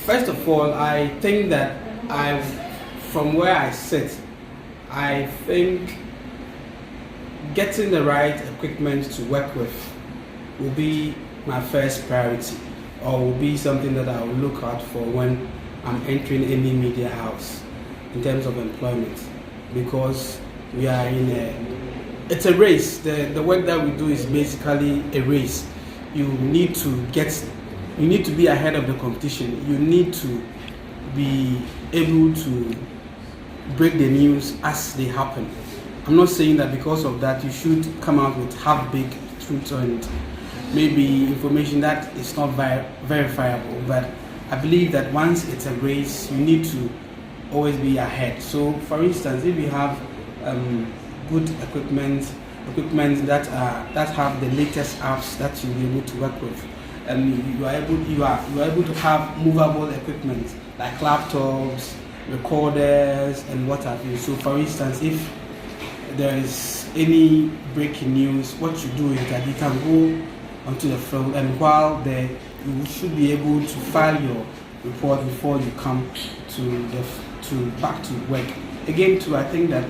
First of all, I think that from where I sit, I think getting the right equipment to work with will be my first priority, or will be something that I will look out for when I'm entering any media house in terms of employment, because we are it's a race. The work that we do is basically a race. You need to be ahead of the competition. You need to be able to break the news as they happen. I'm not saying that because of that you should come out with half-baked truth and maybe information that is not verifiable, but I believe that once it's a race, you need to always be ahead. So for instance, if you have good equipment that have the latest apps that you'll be able to work with, and you are able to have movable equipment like laptops, recorders, and what have you. So for instance, if there is any breaking news, what you do is that you can go onto the field, and while there you should be able to file your report before you come back to work. Again, too, I think that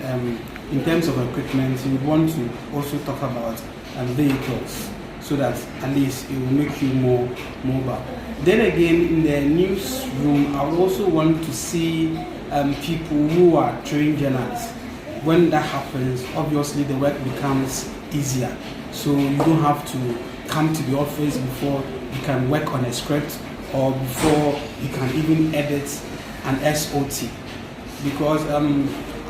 in terms of equipment, you would want to also talk about vehicles, so that at least it will make you more mobile. Then again, in the newsroom, I would also want to see people who are trained journalists. When that happens, obviously the work becomes easier. So you don't have to come to the office before you can work on a script, or before you can even edit an SOT. Because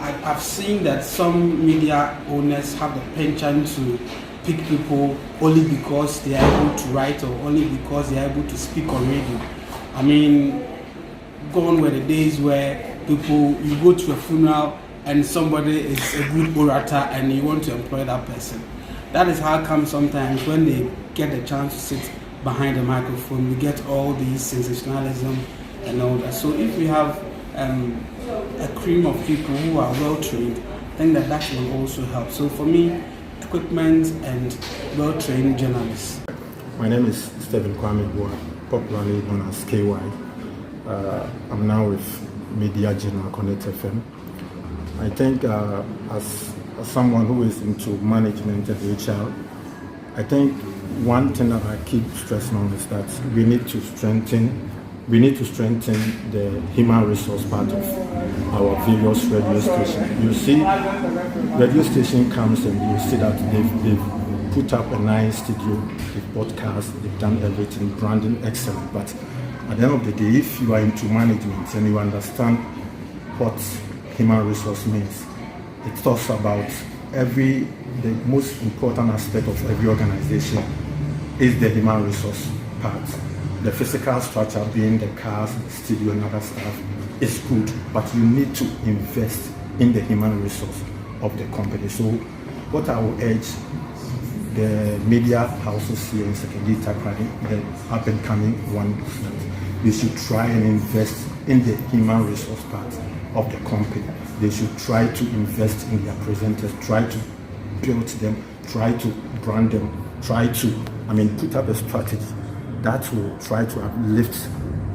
I've seen that some media owners have the penchant to pick people only because they are able to write, or only because they are able to speak on radio. I mean, gone were the days where you go to a funeral and somebody is a good orator and you want to employ that person. That is how come sometimes when they get the chance to sit behind the microphone, we get all these sensationalism and all that. So if we have a cream of people who are well trained, I think that will also help. So for me, equipment and well trained journalists. My name is Stephen Kwame Boa, popularly known as KY. I'm now with Media General Connect FM. I think as someone who is into management and HR, I think one thing that I keep stressing on is that we need to strengthen the human resource part of our various radio stations. You see, radio station comes and you see that they've put up a nice studio, they've broadcast, they've done everything, branding excellent. But at the end of the day, if you are into management and you understand what human resource means, it talks about the most important aspect of every organization is the human resource part. The physical structure being the cars, the studio and other stuff is good, but you need to invest in the human resource of the company. So what I will urge the media houses here in secondary Accra, the up and coming ones, they should try and invest in the human resource part of the company. They should try to invest in their presenters, try to build them, try to brand them, try to put up a strategy that will try to uplift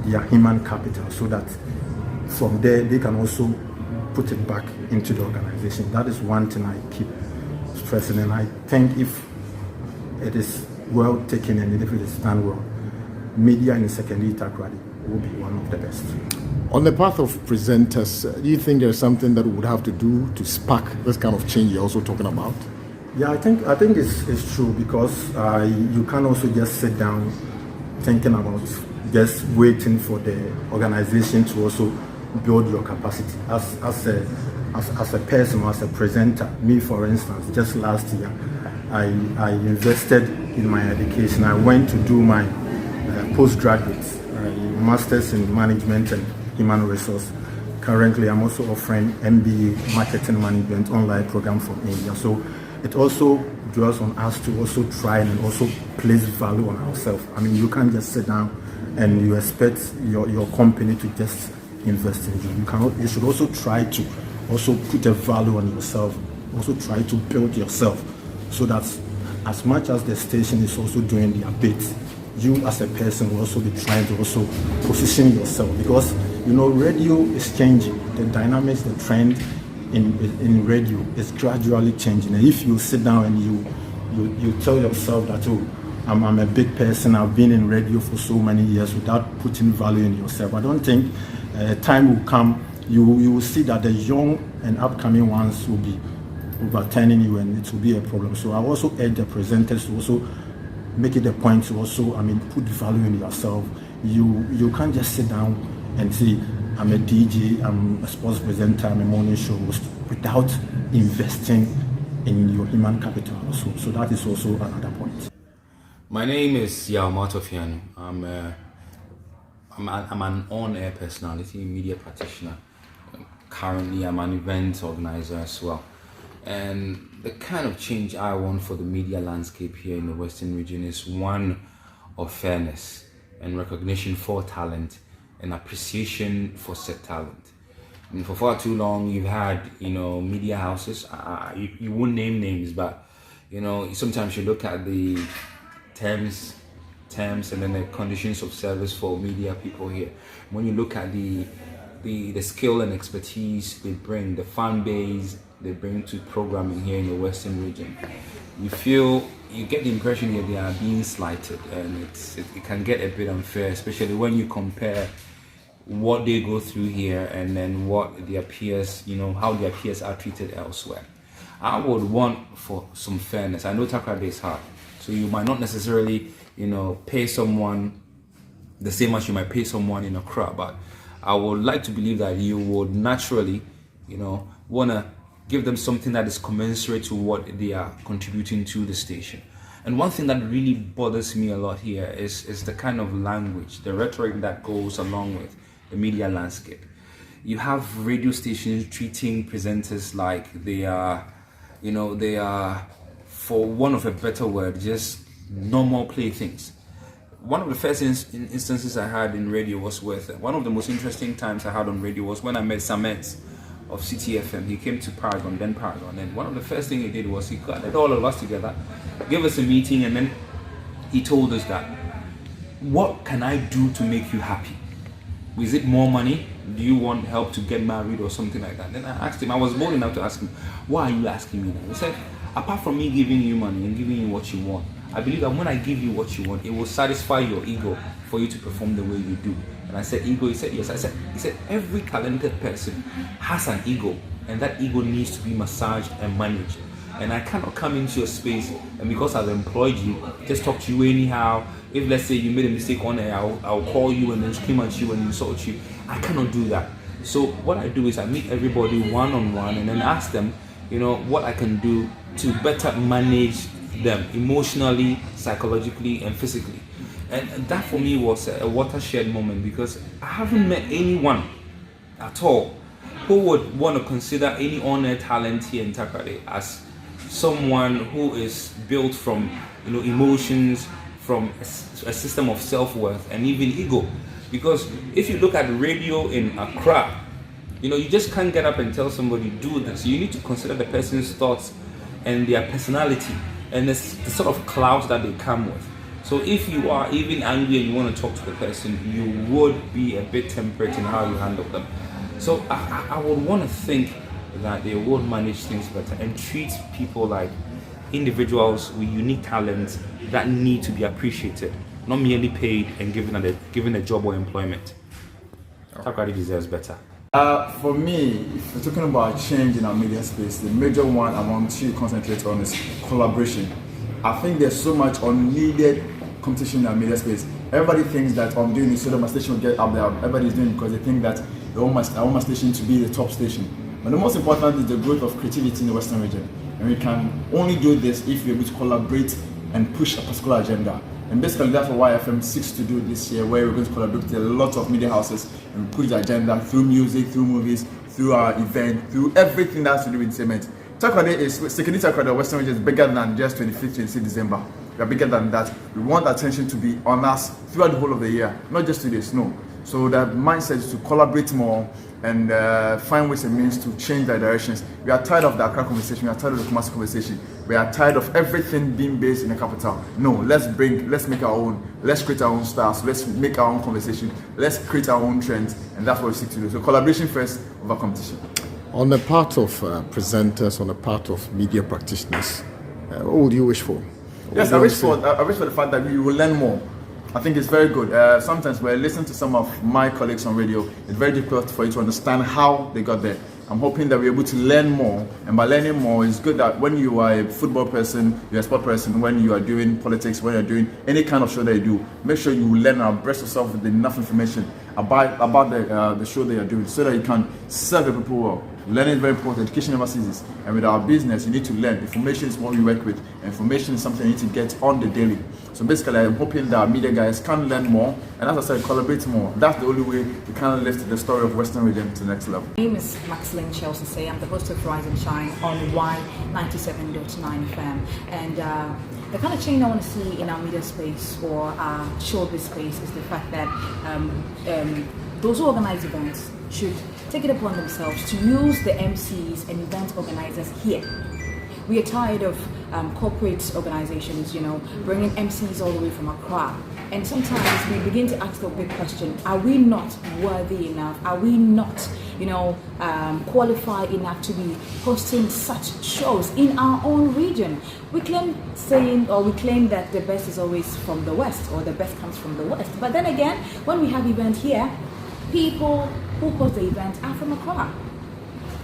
their human capital, so that from there they can also put it back into the organization. That is one thing I keep stressing, and I think if it is well taken and if it is done well, media in secondary Accra will be one of the best. On the path of presenters, do you think there's something that we would have to do to spark this kind of change you're also talking about? Yeah, I think it's true, because you can't also just sit down thinking about just waiting for the organization to also build your capacity as a person or as a presenter. Me, for instance, just last year I invested in my education. I went to do my postgraduate masters in management and human resource. Currently I'm also offering MBA marketing management online program from India. So it also draws on us to also try and also place value on ourselves. I mean, you can't just sit down and you expect your company to just invest in you. You should also try to also put a value on yourself, also try to build yourself, so that as much as the station is also doing their bit, you as a person will also be trying to also position yourself, because radio is changing. The dynamics, the trend in radio is gradually changing. And if you sit down and you tell yourself that, oh, I'm a big person, I've been in radio for so many years, without putting value in yourself, I don't think time will come, you will see that the young and upcoming ones will be overturning you, and it will be a problem. So I also urge the presenters to also make it a point to also, put value in yourself. You can't just sit down and say, I'm a DJ, I'm a sports presenter, I'm a morning show host, without investing in your human capital also. So that is also another point. My name is Yao Matofiano. I'm an on-air personality, media practitioner. Currently, I'm an event organizer as well. And the kind of change I want for the media landscape here in the Western region is one of fairness and recognition for talent and appreciation for said talent. And for far too long, you've had, media houses. You won't name names, but sometimes you look at the terms and then the conditions of service for media people here. When you look at the skill and expertise they bring, the fan base they bring to programming here in the Western region, you get the impression that they are being slighted, and it can get a bit unfair, especially when you compare what they go through here and then what their peers, how their peers are treated elsewhere. I would want for some fairness. I know Accra Day is hard, so you might not necessarily, pay someone the same as you might pay someone in Accra, but I would like to believe that you would naturally, want to give them something that is commensurate to what they are contributing to the station. And one thing that really bothers me a lot here is the kind of language, the rhetoric that goes along with the media landscape. You have radio stations treating presenters like they are, for want of a better word, just normal playthings. One of the first instances I had in radio was one of the most interesting times I had on radio was when I met Samet of CTFM. He came to Paragon, and one of the first things he did was he gathered all of us together, gave us a meeting, and then he told us that, what can I do to make you happy? Is it more money? Do you want help to get married or something like that? Then I asked him, I was bold enough to ask him, why are you asking me that? He said, apart from me giving you money and giving you what you want, I believe that when I give you what you want, it will satisfy your ego for you to perform the way you do. And I said, ego? He said, yes. He said, every talented person has an ego, and that ego needs to be massaged and managed. And I cannot come into your space and because I've employed you, just talk to you anyhow. If let's say you made a mistake on air, I'll call you and then scream at you and insult you. I cannot do that. So what I do is I meet everybody one-on-one and then ask them, what I can do to better manage them emotionally, psychologically, and physically. And that for me was a watershed moment, because I haven't met anyone at all who would want to consider any on-air talent here in Accra as someone who is built from emotions, from a system of self-worth and even ego. Because if you look at radio in Accra, you just can't get up and tell somebody do this. You need to consider the person's thoughts and their personality and the sort of clout that they come with. So if you are even angry and you want to talk to the person, you would be a bit temperate in how you handle them. So I would want to think that they would manage things better and treat people like individuals with unique talents that need to be appreciated, not merely paid and given a job or employment. Accra deserves better. For me, if we're talking about change in our media space, the major one I want to concentrate on is collaboration. I think there's so much unneeded competition in our media space. Everybody thinks that I'm doing this so that my station will get up there. Everybody's doing it because they think that I want my station to be the top station. But the most important is the growth of creativity in the Western region. And we can only do this if we're able to collaborate and push a particular agenda. And basically that's what YFM seeks to do this year, where we're going to collaborate with a lot of media houses and push the agenda through music, through movies, through our event, through everything that has to do with entertainment. Accra is Security Accra, the Western region, is bigger than just 25th, 26th December. We are bigger than that. We want attention to be on us throughout the whole of the year, not just 2 days, no. So that mindset is to collaborate more and find ways and means to change their directions. We are tired of the Accra conversation, we are tired of the Kumasi conversation, we are tired of everything being based in the capital. No, let's make our own, let's create our own styles, let's make our own conversation, let's create our own trends, and that's what we seek to do. So collaboration first over competition. On the part of presenters, on the part of media practitioners, what would you wish for? Yes, I wish for the fact that we will learn more. I think it's very good. Sometimes when I listen to some of my colleagues on radio, it's very difficult for you to understand how they got there. I'm hoping that we're able to learn more, and by learning more, it's good that when you are a football person, you're a sport person, when you are doing politics, when you're doing any kind of show that you do, make sure you learn and abreast yourself with enough information about the show that you're doing, so that you can serve the people well. Learning is very important. Education never ceases. And with our business, you need to learn. Information is what we work with. Information is something you need to get on the daily. So basically, I'm hoping that our media guys can learn more, and as I said, collaborate more. That's the only way we can lift the story of Western Region to the next level. My name is Maxine Chelsea. I'm the host of Rise and Shine on Y97.9 FM. And the kind of change I want to see in our media space or our showbiz space is the fact that those who organize events should take it upon themselves to use the MCs and event organizers here. We are tired of corporate organizations, bringing MCs all the way from Accra. And sometimes we begin to ask the big question, are we not worthy enough? Are we not, qualified enough to be hosting such shows in our own region? We claim that the best is always from the West, or the best comes from the West. But then again, when we have event here, people who host the event are from Accra.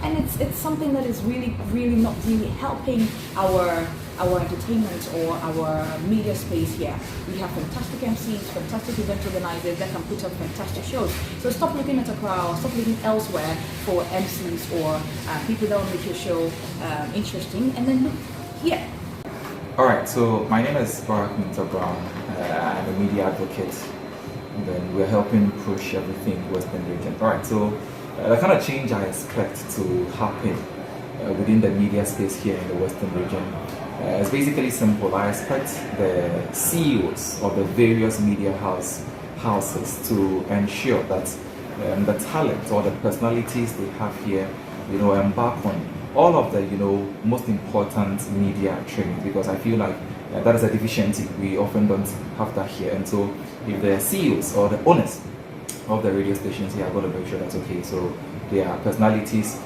And it's something that is really not really helping our entertainment or our media space here. We have fantastic MCs, fantastic event organizers that can put up fantastic shows. So stop looking at Accra or stop looking elsewhere for MCs or people that will make your show interesting, and then look here. Alright, so my name is Brown. I'm a media advocate, and then we're helping push everything Western region. Alright, so the kind of change I expect to happen within the media space here in the Western region is basically simple. I expect the CEOs of the various media houses to ensure that the talent or the personalities they have here, embark on all of the most important media training, because I feel like that is a deficiency. We often don't have that here, and so if the CEOs or the owners of the radio stations here are going to make sure that's okay. So their personalities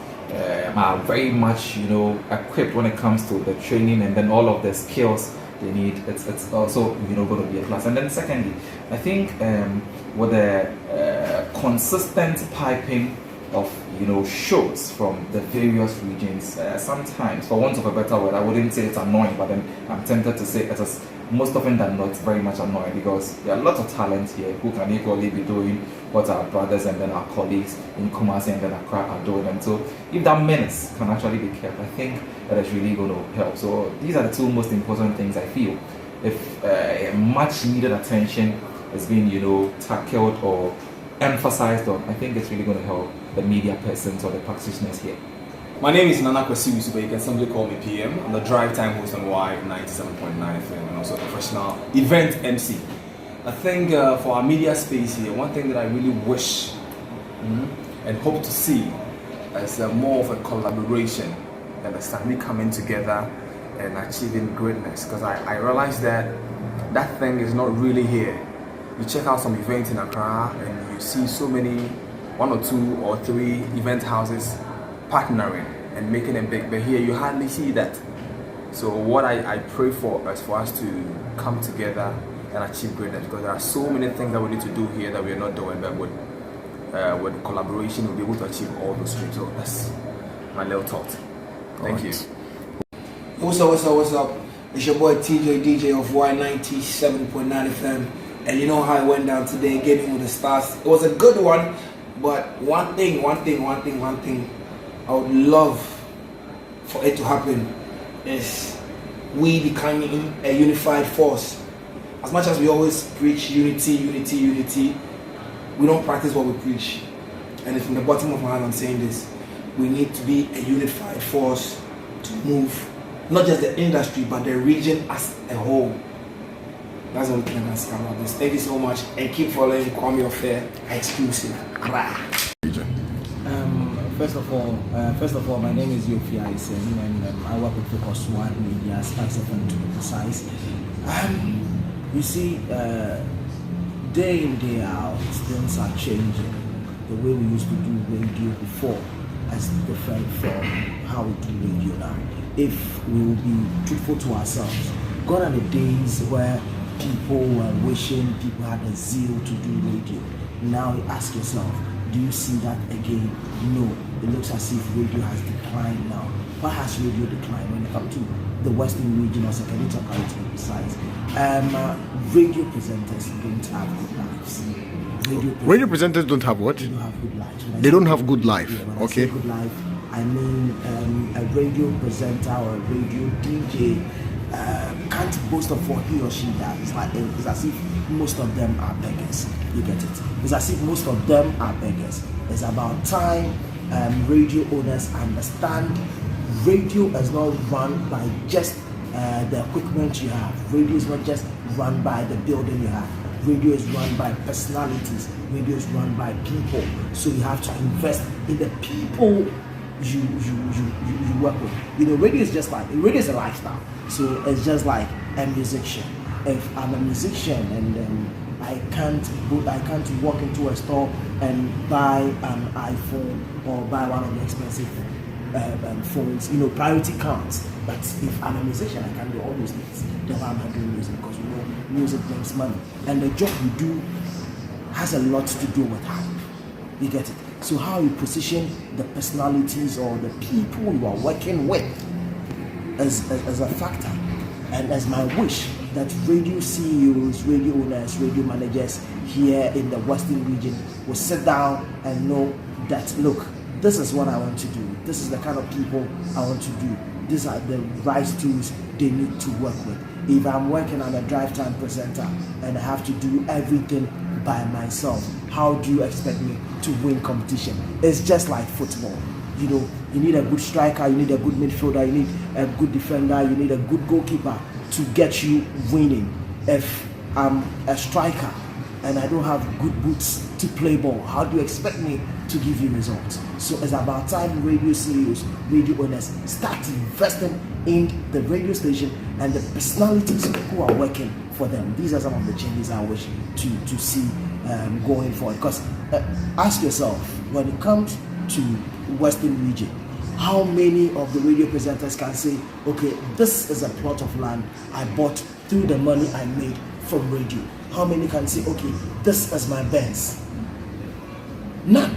are very much equipped when it comes to the training, and then all of the skills they need. It's also going to be a plus. And then secondly, I think with the consistent piping of shows from the various regions, sometimes, for want of a better word, I wouldn't say it's annoying, but then I'm tempted to say it is most often than not very much annoying, because there are lots of talent here who can equally be doing what our brothers and then our colleagues in Kumasi and then Accra are doing. And so if that menace can actually be kept, I think that is really going to help. So these are the two most important things I feel. If much needed attention is being tackled or emphasized on, I think it's really going to help the media persons or the practitioners here. My name is Nana Kwesibusu, but you can simply call me PM. I'm the drive time host on Y97.9 FM and also a professional event MC. I think for our media space here, one thing that I really wish and hope to see is more of a collaboration and a family coming together and achieving greatness. Because I realize that thing is not really here. You check out some events in Accra and you see so many, 1 or 2 or 3 event houses partnering and making it big, but here you hardly see that. So what I pray for is for us to come together and achieve greatness, because there are so many things that we need to do here that we are not doing, but with collaboration we'll be able to achieve all those dreams. So that's my little thought. Thank you. What's up? It's your boy TJ DJ of Y97.9 FM, and you know how it went down today, Gaming with the Stars. It was a good one, but one thing I would love for it to happen is we becoming a unified force. As much as we always preach unity, we don't practice what we preach. And it's from the bottom of my heart I'm saying this. We need to be a unified force to move not just the industry but the region as a whole. That's the only thing I can say about this. Thank you so much, and keep following Kwame Affair exclusive. First of all, my name is Yofi Aisen, and I work with Focus One Media, Spice FM to be precise. You see, day in, day out, things are changing. The way we used to do radio before is different from how we do radio now. If we will be truthful to ourselves, gone are the days where people were wishing, people had a zeal to do radio. Now you ask yourself, do you see that again? No. It looks as if radio has declined now. Why has radio declined when it comes to the Western region or second to be precise? Radio presenters don't have good lives. Radio presenters don't have what? They don't have good lives. They don't have good life. Yeah, when I Okay. say good life, I mean a radio presenter or a radio DJ can't boast of what he or she does. It's as if most of them are beggars. You get it? It's as if most of them are beggars. It's about time radio owners understand radio is not run by just the equipment you have. Radio is not just run by the building you have. Radio is run by personalities. Radio is run by people. So you have to invest in the people you work with. You know, radio is a lifestyle. So it's just like a musician. If I'm a musician and I can't walk into a store and buy an iPhone or buy one of the expensive phones, you know, priority counts. But if I'm a musician, I can do all those things. Then why am I doing music? Because you know, music makes money. And the job you do has a lot to do with hype. You get it? So how you position the personalities or the people you are working with as a factor. And as my wish that radio CEOs, radio owners, radio managers here in the Western region will sit down and know that, look, this is what I want to do. This is the kind of people I want to do. These are the right tools they need to work with. If I'm working on a drive time presenter and I have to do everything by myself, how do you expect me to win competition? It's just like football. You know, you need a good striker, you need a good midfielder, you need a good defender, you need a good goalkeeper to get you winning. If I'm a striker and I don't have good boots to play ball, how do you expect me to give you results? So it's about time radio CEOs, radio owners start investing in the radio station and the personalities who are working for them. These are some of the changes I wish to see going forward. Because ask yourself, when it comes to Western region, how many of the radio presenters can say, okay, this is a plot of land I bought through the money I made from radio? How many can say, okay, this is my Benz? None.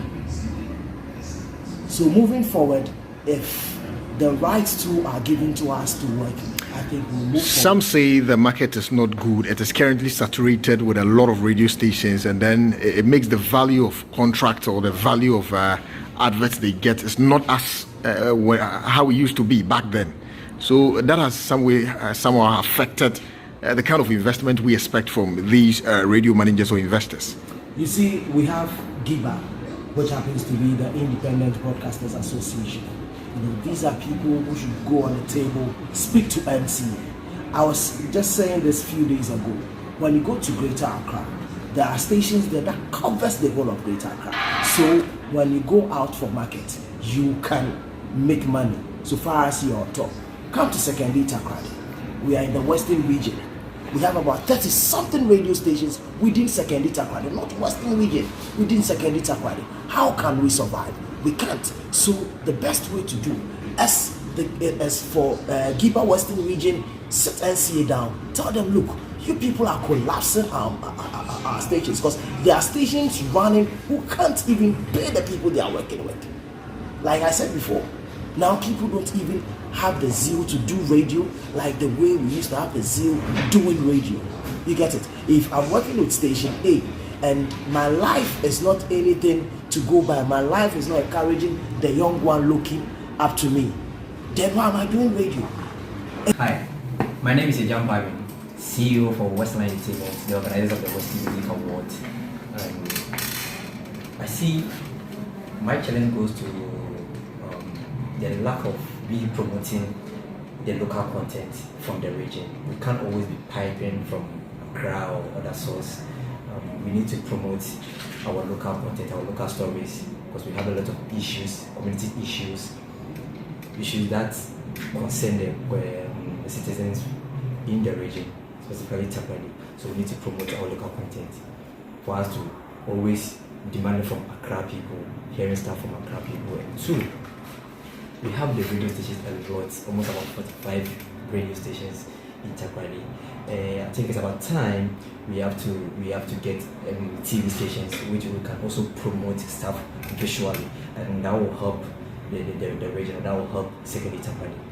So moving forward, if the right tools are given to us to work, I think we'll move Some forward. say the market is not good. It is currently saturated with a lot of radio stations, and then it makes the value of contract or the value of adverts they get is not as how it used to be back then. So that has somehow affected the kind of investment we expect from these radio managers or investors. You see, we have GIBA, which happens to be the Independent Broadcasters Association. You know, these are people who should go on the table, speak to MC. I was just saying this a few days ago. When you go to Greater Accra, there are stations there that covers the whole of Greater Accra. So when you go out for market, you can make money so far as you're on top. Come to Secondary Takrady. We are in the Western region. We have about 30-something radio stations within Secondary Takrady, not Western region, within Secondary Takrady. How can we survive? We can't. So the best way to do as for Giba Western region, sit and see it down. Tell them, look, you people are collapsing our stations because there are stations running who can't even pay the people they are working with. Like I said before, now people don't even have the zeal to do radio like the way we used to have the zeal doing radio. You get it? If I'm working with station A and my life is not anything to go by, my life is not encouraging the young one looking up to me, then why am I doing radio? Hi, my name is Ejam Babin, CEO for Westline Entertainment, the organizers of the Western Music Award. I see my challenge goes to the lack of really promoting the local content from the region. We can't always be piping from Accra or other source. We need to promote our local content, our local stories, because we have a lot of issues, community issues that concern the citizens in the region, specifically Takrady. So we need to promote our local content for us to always demand from Accra people, hearing stuff from Accra people. And two, we have the radio stations a lot, almost about 45 radio stations in Takrady. I think it's about time we have to get TV stations which we can also promote stuff visually, and that will help the region, that will help security Takrady.